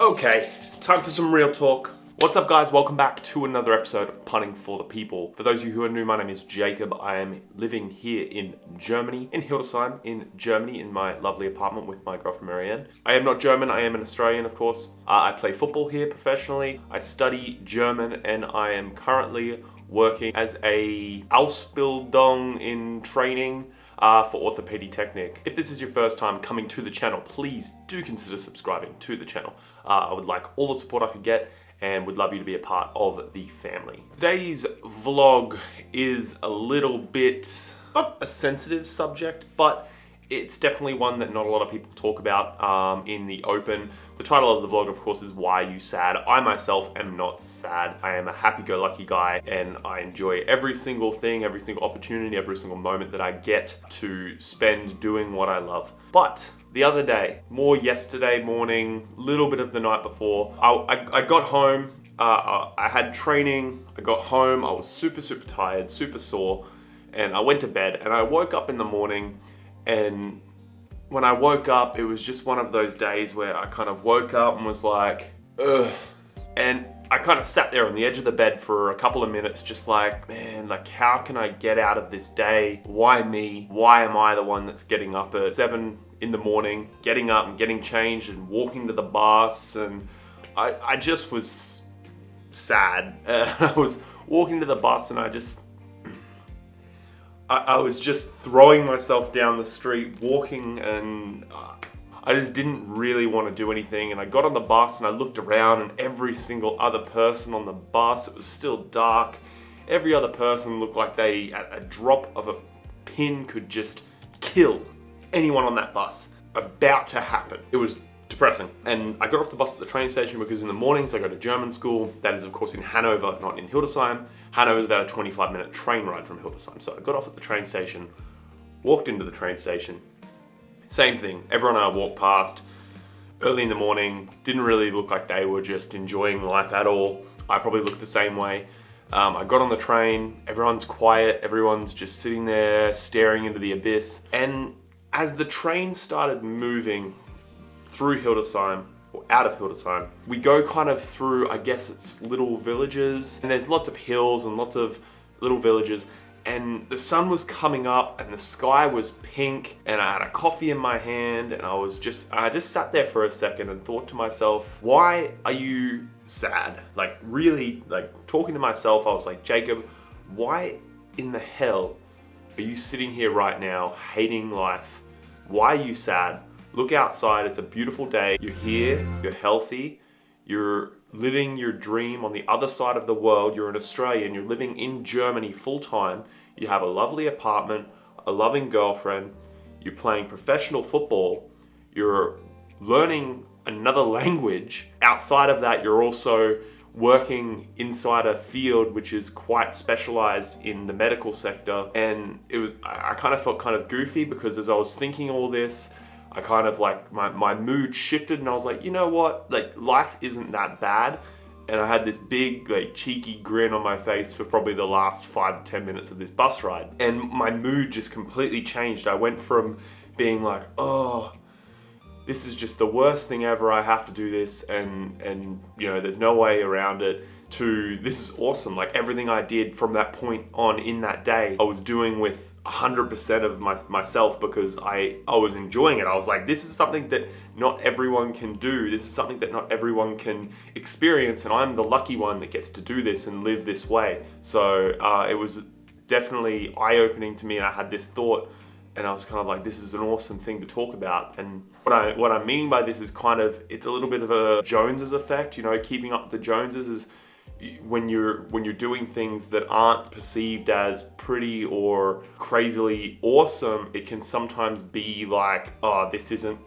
Okay, time for some real talk. What's up guys, welcome back to another episode of Punting for the People. For those of you who are new, my name is Jacob. I am living here in Germany, in Hildesheim, in Germany, in my lovely apartment with my girlfriend Marianne. I am not German, I am an Australian of course. I play football here professionally. I study German and I am currently working as a Ausbildung in training for orthopedic technique. If this is your first time coming to the channel, please do consider subscribing to the channel. I would like all the support I could get and would love you to be a part of the family. Today's vlog is a little bit, not a sensitive subject, but it's definitely one that not a lot of people talk about in the open. The title of the vlog, of course, is Why Are You Sad? I myself am not sad. I am a happy-go-lucky guy and I enjoy every single thing, every single opportunity, every single moment that I get to spend doing what I love. But the other day, more yesterday morning, little bit of the night before, I got home, I had training, I got home, I was super tired, super sore, and I went to bed and I woke up in the morning. And when I woke up, it was just one of those days where I kind of woke up and was like, ugh. And I kind of sat there on the edge of the bed for a couple of minutes, just like, man, like how can I get out of this day? Why me? Why am I the one that's getting up at 7 in the morning, getting up and getting changed and walking to the bus? And I just was sad. I was walking to the bus and I was just throwing myself down the street, walking, and I just didn't really want to do anything. And I got on the bus and I looked around and every single other person on the bus, it was still dark. Every other person looked like they, at a drop of a pin, could just kill anyone on that bus. About to happen. It was depressing. And I got off the bus at the train station because in the mornings I go to German school. That is of course in Hanover, not in Hildesheim. Hanover is about a 25-minute train ride from Hildesheim. So I got off at the train station, walked into the train station. Same thing, everyone I walked past early in the morning didn't really look like they were just enjoying life at all. I probably looked the same way. I got on the train, everyone's quiet, everyone's just sitting there staring into the abyss. And as the train started moving through Hildesheim, or out of Hildesheim, we go kind of through, I guess it's little villages, and there's lots of hills and lots of little villages, and the sun was coming up and the sky was pink, and I had a coffee in my hand, and I just sat there for a second and thought to myself, why are you sad? Like really, like talking to myself, I was like, Jacob, why in the hell are you sitting here right now hating life? Why are you sad? Look outside, it's a beautiful day. You're here, you're healthy, you're living your dream on the other side of the world. You're an Australian, you're living in Germany full time. You have a lovely apartment, a loving girlfriend, you're playing professional football, you're learning another language. Outside of that, you're also working inside a field which is quite specialized in the medical sector. And I kind of felt kind of goofy because as I was thinking all this, I kind of like, my mood shifted and I was like, you know what? Like life isn't that bad. And I had this big like cheeky grin on my face for probably the last 5 to 10 minutes of this bus ride. And my mood just completely changed. I went from being like, oh, this is just the worst thing ever. I have to do this and you know, there's no way around it, to this is awesome. Like everything I did from that point on in that day, I was doing with 100% of myself because I was enjoying it. I was like, this is something that not everyone can do. This is something that not everyone can experience, and I'm the lucky one that gets to do this and live this way. So it was definitely eye-opening to me, and I had this thought, and I was kind of like, this is an awesome thing to talk about. And what I'm meaning by this is kind of, it's a little bit of a Joneses effect, you know, keeping up with the Joneses is when you're doing things that aren't perceived as pretty or crazily awesome, it can sometimes be like, oh, this isn't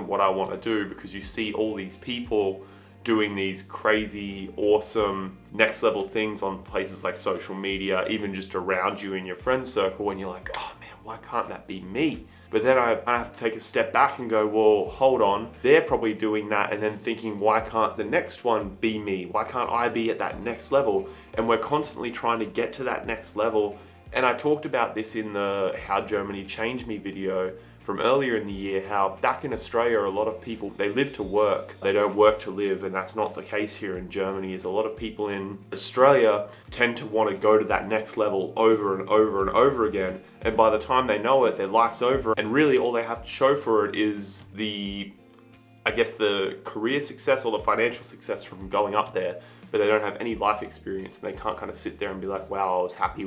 what I want to do, because you see all these people doing these crazy, awesome, next level things on places like social media, even just around you in your friend circle, and you're like, oh man, why can't that be me? But then I have to take a step back and go, well, hold on, they're probably doing that, and then thinking, why can't the next one be me? Why can't I be at that next level? And we're constantly trying to get to that next level. And I talked about this in the How Germany Changed Me video from earlier in the year how back in Australia, a lot of people, they live to work, they don't work to live, and that's not the case here in Germany. Is a lot of people in Australia tend to want to go to that next level over and over and over again, and by the time they know it, their life's over, and really all they have to show for it is the career success or the financial success from going up there, but they don't have any life experience, and they can't kind of sit there and be like, wow, I was happy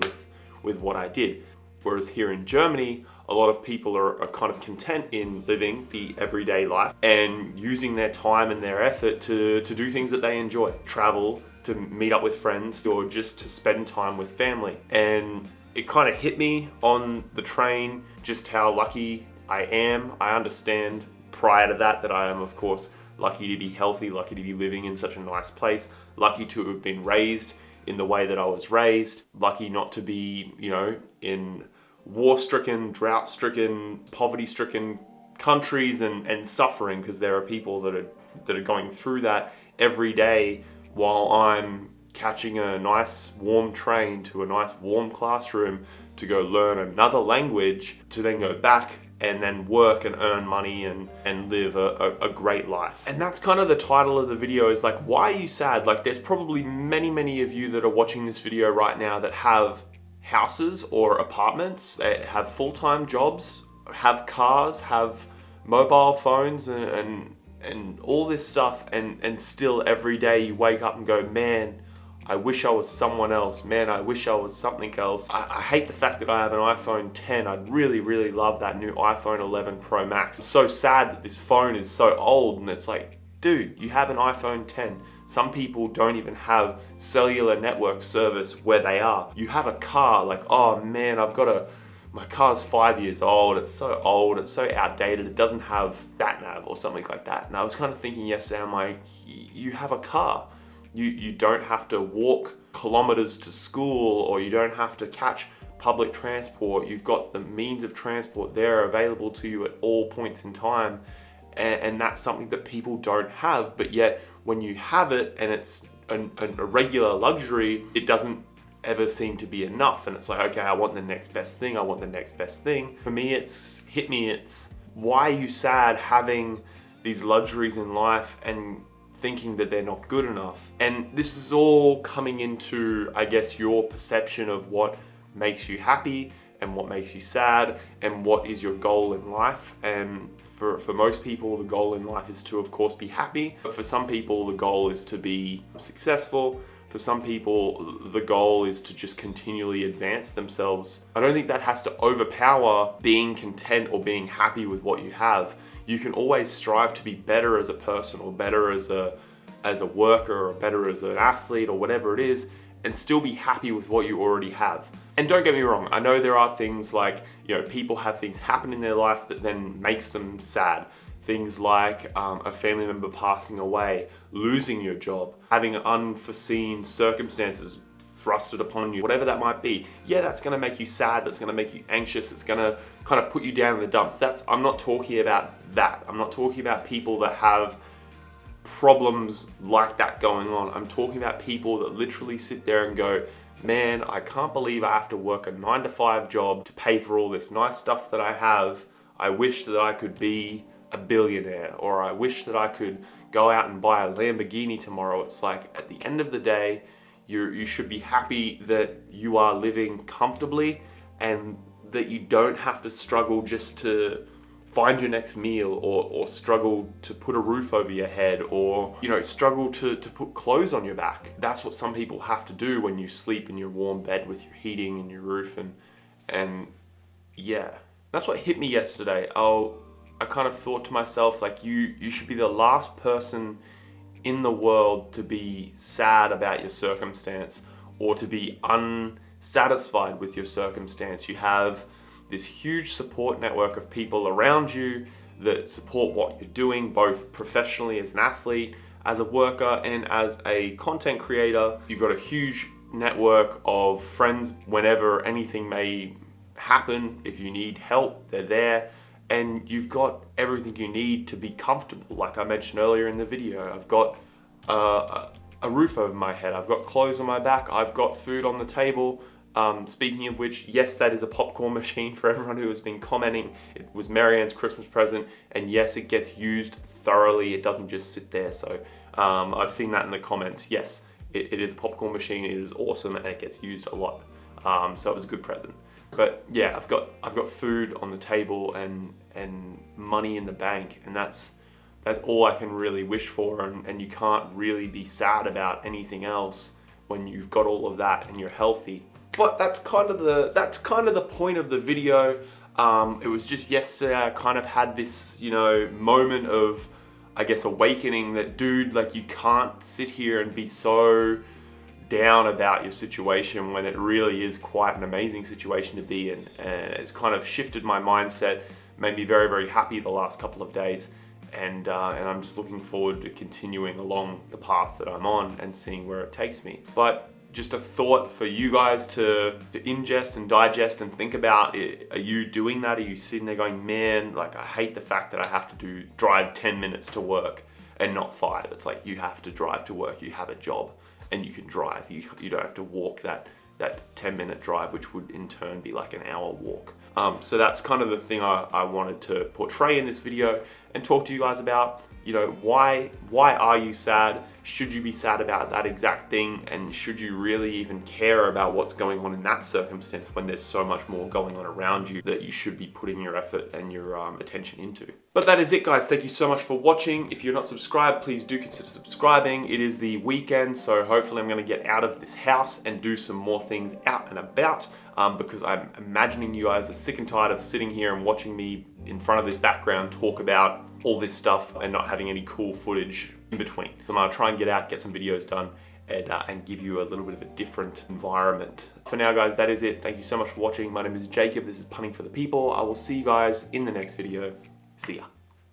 with what I did. Whereas here in Germany, a lot of people are kind of content in living the everyday life and using their time and their effort to do things that they enjoy. Travel, to meet up with friends, or just to spend time with family. And it kind of hit me on the train just how lucky I am. I understand prior to that I am, of course, lucky to be healthy, lucky to be living in such a nice place, lucky to have been raised in the way that I was raised, lucky not to be, in war-stricken, drought-stricken, poverty-stricken countries and suffering, because there are people that are going through that every day while I'm catching a nice warm train to a nice warm classroom to go learn another language, to then go back and then work and earn money and live a great life. And that's kind of the title of the video, is like, why are you sad? Like, there's probably many of you that are watching this video right now that have houses or apartments, they have full-time jobs, have cars, have mobile phones and all this stuff, and still every day you wake up and go, man, I wish I was someone else. Man, I wish I was something else. I hate the fact that I have an iPhone 10. I'd really love that new iPhone 11 Pro Max. I'm so sad that this phone is so old, and it's like, dude, you have an iPhone 10. Some people don't even have cellular network service where they are. You have a car, like, oh man, my car's 5 years old, it's so old, it's so outdated, it doesn't have sat-nav or something like that. And I was kind of thinking yesterday, I'm like, you have a car. You don't have to walk kilometers to school, or you don't have to catch public transport. You've got the means of transport there available to you at all points in time. And that's something that people don't have, but yet when you have it and it's a regular luxury, it doesn't ever seem to be enough. And it's like, okay, I want the next best thing. I want the next best thing. For me, it's why are you sad having these luxuries in life and thinking that they're not good enough? And this is all coming into, I guess, your perception of what makes you happy and what makes you sad and what is your goal in life. And for most people, the goal in life is to, of course, be happy. But for some people, the goal is to be successful. For some people, the goal is to just continually advance themselves. I don't think that has to overpower being content or being happy with what you have. You can always strive to be better as a person, or better as a worker, or better as an athlete, or whatever it is, and still be happy with what you already have. And don't get me wrong, I know there are things like, people have things happen in their life that then makes them sad. Things like a family member passing away, losing your job, having unforeseen circumstances thrusted upon you, whatever that might be. Yeah, that's gonna make you sad, that's gonna make you anxious, it's gonna kind of put you down in the dumps. I'm not talking about that. I'm not talking about people that have problems like that going on. I'm talking about people that literally sit there and go, man, I can't believe I have to work a 9-to-5 job to pay for all this nice stuff that I have. I wish that I could be a billionaire, or I wish that I could go out and buy a Lamborghini tomorrow. It's like, at the end of the day, you should be happy that you are living comfortably and that you don't have to struggle just to find your next meal, or struggle to put a roof over your head, or struggle to put clothes on your back. That's what some people have to do when you sleep in your warm bed with your heating and your roof, and yeah, that's what hit me yesterday. I kind of thought to myself, like, you should be the last person in the world to be sad about your circumstance, or to be unsatisfied with your circumstance. You have this huge support network of people around you that support what you're doing, both professionally as an athlete, as a worker, and as a content creator. You've got a huge network of friends whenever anything may happen. If you need help, they're there. And you've got everything you need to be comfortable. Like I mentioned earlier in the video, I've got a roof over my head, I've got clothes on my back, I've got food on the table, Speaking of which, yes, that is a popcorn machine for everyone who has been commenting. It was Marianne's Christmas present, and yes, it gets used thoroughly. It doesn't just sit there. So I've seen that in the comments. Yes, it is a popcorn machine. It is awesome, and it gets used a lot. So it was a good present. But yeah, I've got food on the table and money in the bank, and that's all I can really wish for. And you can't really be sad about anything else when you've got all of that and you're healthy. But that's kind of the point of the video. It was just yesterday I kind of had this, moment of, I guess, awakening that, dude, like, you can't sit here and be so down about your situation when it really is quite an amazing situation to be in. And it's kind of shifted my mindset, made me very, very happy the last couple of days. And I'm just looking forward to continuing along the path that I'm on and seeing where it takes me. But just a thought for you guys to ingest and digest and think about. Are you doing that? Are you sitting there going, man, like, I hate the fact that I have to drive 10 minutes to work and not 5. It's like, you have to drive to work. You have a job and you can drive. You don't have to walk that 10-minute drive, which would in turn be like an hour walk. So that's kind of the thing I wanted to portray in this video and talk to you guys about. Why are you sad? Should you be sad about that exact thing? And should you really even care about what's going on in that circumstance when there's so much more going on around you that you should be putting your effort and your attention into? But that is it, guys. Thank you so much for watching. If you're not subscribed, please do consider subscribing. It is the weekend, so hopefully I'm going to get out of this house and do some more things out and about, because I'm imagining you guys are sick and tired of sitting here and watching me in front of this background talk about all this stuff and not having any cool footage in between. So I'm gonna try and get out, get some videos done, and give you a little bit of a different environment. For now, guys, that is it. Thank you so much for watching. My name is Jacob. This is Punting for the People. I will see you guys in the next video. See ya.